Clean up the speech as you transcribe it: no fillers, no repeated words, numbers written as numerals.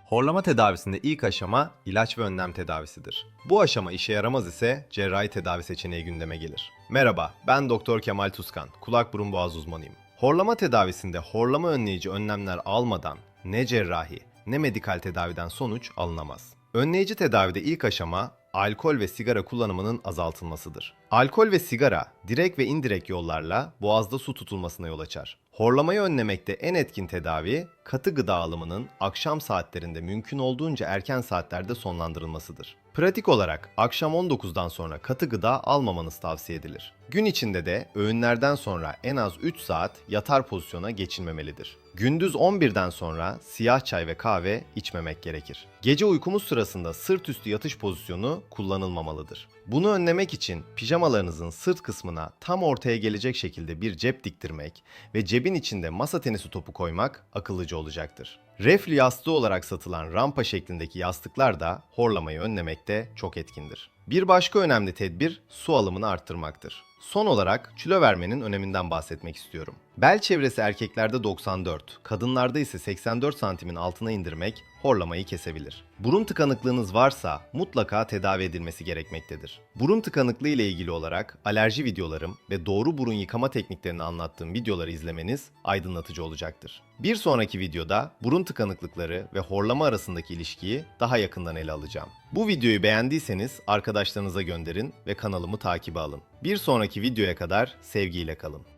Horlama tedavisinde ilk aşama ilaç ve önlem tedavisidir. Bu aşama işe yaramaz ise cerrahi tedavi seçeneği gündeme gelir. Merhaba, ben Doktor Kemal Tuzkan, kulak burun boğaz uzmanıyım. Horlama tedavisinde horlama önleyici önlemler almadan ne cerrahi ne medikal tedaviden sonuç alınamaz. Önleyici tedavide ilk aşama alkol ve sigara kullanımının azaltılmasıdır. Alkol ve sigara direkt ve indirekt yollarla boğazda su tutulmasına yol açar. Horlamayı önlemekte en etkin tedavi, katı gıda alımının akşam saatlerinde mümkün olduğunca erken saatlerde sonlandırılmasıdır. Pratik olarak akşam 19'dan sonra katı gıda almamanız tavsiye edilir. Gün içinde de öğünlerden sonra en az 3 saat yatar pozisyona geçilmemelidir. Gündüz 11'den sonra siyah çay ve kahve içmemek gerekir. Gece uykumuz sırasında sırt üstü yatış pozisyonu kullanılmamalıdır. Bunu önlemek için pijamalarınızın sırt kısmına tam ortaya gelecek şekilde bir cep diktirmek ve cebin içinde masa tenisi topu koymak akıllıca olacaktır. Reflü yastığı olarak satılan rampa şeklindeki yastıklar da horlamayı önlemekte çok etkindir. Bir başka önemli tedbir su alımını arttırmaktır. Son olarak kilo vermenin öneminden bahsetmek istiyorum. Bel çevresi erkeklerde 94, kadınlarda ise 84 santimin altına indirmek horlamayı kesebilir. Burun tıkanıklığınız varsa mutlaka tedavi edilmesi gerekmektedir. Burun tıkanıklığı ile ilgili olarak alerji videolarım ve doğru burun yıkama tekniklerini anlattığım videoları izlemeniz aydınlatıcı olacaktır. Bir sonraki videoda burun tıkanıklıkları ve horlama arasındaki ilişkiyi daha yakından ele alacağım. Bu videoyu beğendiyseniz arkadaşlarınıza gönderin ve kanalımı takibe alın. Bir sonraki videoya kadar sevgiyle kalın.